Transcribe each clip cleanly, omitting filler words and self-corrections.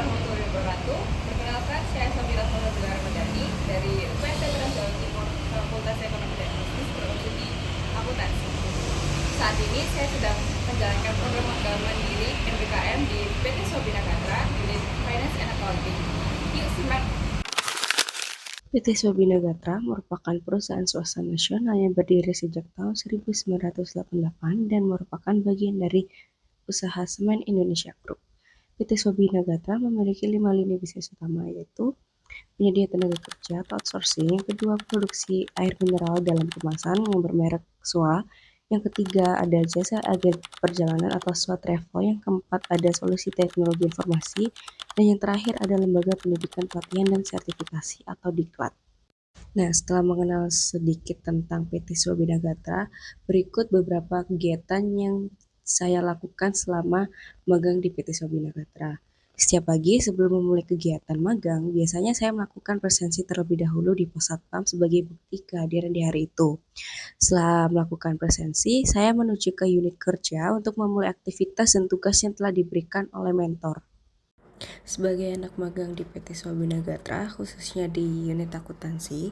warahmatullahi wabarakatuh. Perkenalkan, saya Safira Fauzia Ramadhani dari UPT Trans Jawa Timur, Fakultas Ekonomi dan Bisnis Prodi Akuntansi. Saat ini saya sedang menjalankan program magang mandiri MBKM di PT Sobina Gatra, unit Finance and Accounting. Yuk simak. PT Sobina Gatra merupakan perusahaan swasta nasional yang berdiri sejak tahun 1988 dan merupakan bagian dari usaha semen Indonesia Group. PT Sobina Gatra memiliki 5 lini bisnis utama, yaitu penyedia tenaga kerja atau outsourcing, yang kedua produksi air mineral dalam kemasan yang bermerek SWA, yang ketiga ada jasa agen perjalanan atau SWA Travel, yang keempat ada solusi teknologi informasi, dan yang terakhir ada lembaga pendidikan pelatihan dan sertifikasi atau Diklat. Nah, setelah mengenal sedikit tentang PT Sobina Gatra, berikut beberapa kegiatan yang saya lakukan selama magang di PT Sobina Gatra. Setiap pagi sebelum memulai kegiatan magang, biasanya saya melakukan presensi terlebih dahulu di pos satpam sebagai bukti kehadiran di hari itu. Setelah melakukan presensi, saya menuju ke unit kerja untuk memulai aktivitas dan tugas yang telah diberikan oleh mentor. Sebagai anak magang di PT Sobina Gatra, khususnya di unit akuntansi,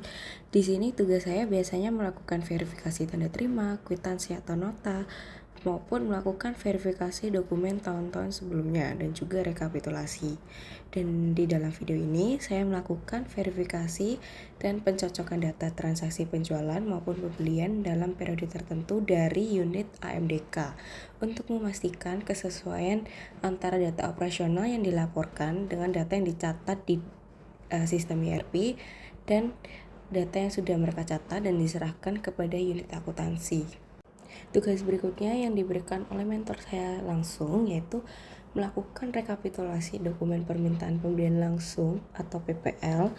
di sini tugas saya biasanya melakukan verifikasi tanda terima, kwitansi atau nota, maupun melakukan verifikasi dokumen tahun-tahun sebelumnya dan juga rekapitulasi. Dan di dalam video ini, saya melakukan verifikasi dan pencocokan data transaksi penjualan maupun pembelian dalam periode tertentu dari unit AMDK untuk memastikan kesesuaian antara data operasional yang dilaporkan dengan data yang dicatat di sistem ERP dan data yang sudah mereka catat dan diserahkan kepada unit akuntansi. Tugas berikutnya yang diberikan oleh mentor saya langsung yaitu melakukan rekapitulasi dokumen permintaan pembelian langsung atau PPL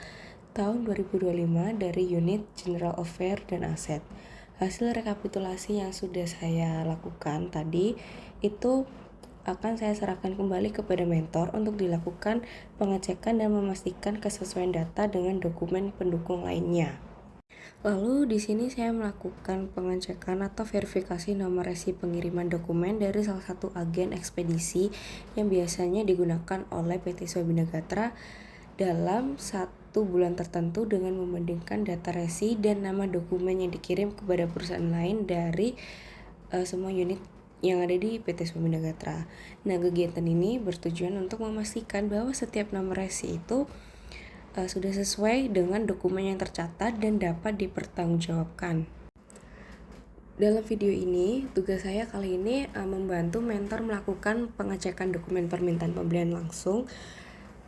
tahun 2025 dari unit General Affair dan Aset. Hasil rekapitulasi yang sudah saya lakukan tadi itu akan saya serahkan kembali kepada mentor untuk dilakukan pengecekan dan memastikan kesesuaian data dengan dokumen pendukung lainnya. Lalu di sini saya melakukan pengecekan atau verifikasi nomor resi pengiriman dokumen dari salah satu agen ekspedisi yang biasanya digunakan oleh PT Sobina Gatra dalam satu bulan tertentu dengan membandingkan data resi dan nama dokumen yang dikirim kepada perusahaan lain dari semua unit yang ada di PT Sobina Gatra. Nah, kegiatan ini bertujuan untuk memastikan bahwa setiap nomor resi itu sudah sesuai dengan dokumen yang tercatat dan dapat dipertanggungjawabkan. Dalam video ini, tugas saya kali ini membantu mentor melakukan pengecekan dokumen permintaan pembelian langsung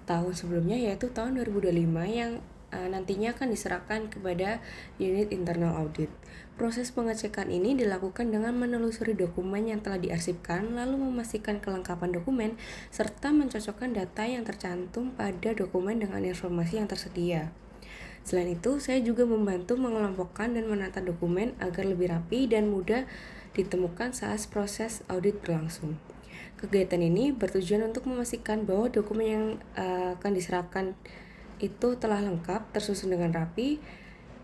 tahun sebelumnya, yaitu tahun 2025 yang nantinya akan diserahkan kepada unit internal audit. Proses pengecekan ini dilakukan dengan menelusuri dokumen yang telah diarsipkan, lalu memastikan kelengkapan dokumen, serta mencocokkan data yang tercantum pada dokumen dengan informasi yang tersedia. Selain itu, saya juga membantu mengelompokkan dan menata dokumen agar lebih rapi dan mudah ditemukan saat proses audit berlangsung. Kegiatan ini bertujuan untuk memastikan bahwa dokumen yang akan diserahkan itu telah lengkap, tersusun dengan rapi,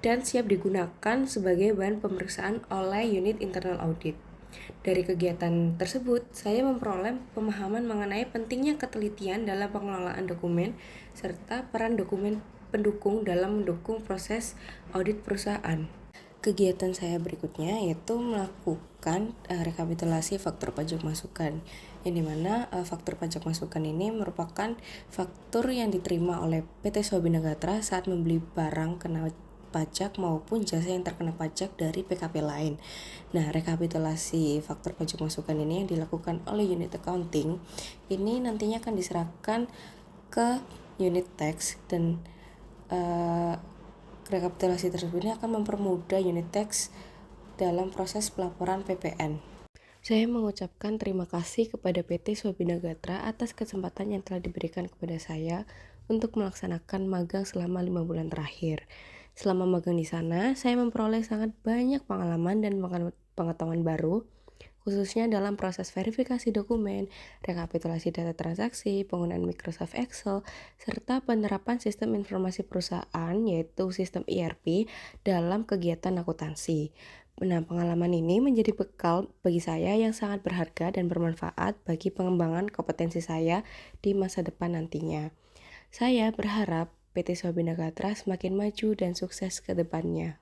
dan siap digunakan sebagai bahan pemeriksaan oleh unit internal audit. Dari kegiatan tersebut, saya memperoleh pemahaman mengenai pentingnya ketelitian dalam pengelolaan dokumen, serta peran dokumen pendukung dalam mendukung proses audit perusahaan. Kegiatan saya berikutnya yaitu melakukan rekapitulasi faktur pajak masukan, yang dimana faktur pajak masukan ini merupakan faktur yang diterima oleh PT Sobina Gatra saat membeli barang kena pajak maupun jasa yang terkena pajak dari PKP lain. Nah, rekapitulasi faktur pajak masukan ini yang dilakukan oleh unit accounting ini nantinya akan diserahkan ke unit tax, dan rekapitulasi tersebut ini akan mempermudah unit tax dalam proses pelaporan PPN. Saya mengucapkan terima kasih kepada PT Sobina Gatra atas kesempatan yang telah diberikan kepada saya untuk melaksanakan magang selama 5 bulan terakhir. Selama magang di sana, saya memperoleh sangat banyak pengalaman dan pengetahuan baru, khususnya dalam proses verifikasi dokumen, rekapitulasi data transaksi, penggunaan Microsoft Excel, serta penerapan sistem informasi perusahaan yaitu sistem ERP dalam kegiatan akuntansi. Nah, pengalaman ini menjadi bekal bagi saya yang sangat berharga dan bermanfaat bagi pengembangan kompetensi saya di masa depan nantinya. Saya berharap PT Swabina Gatra semakin maju dan sukses ke depannya.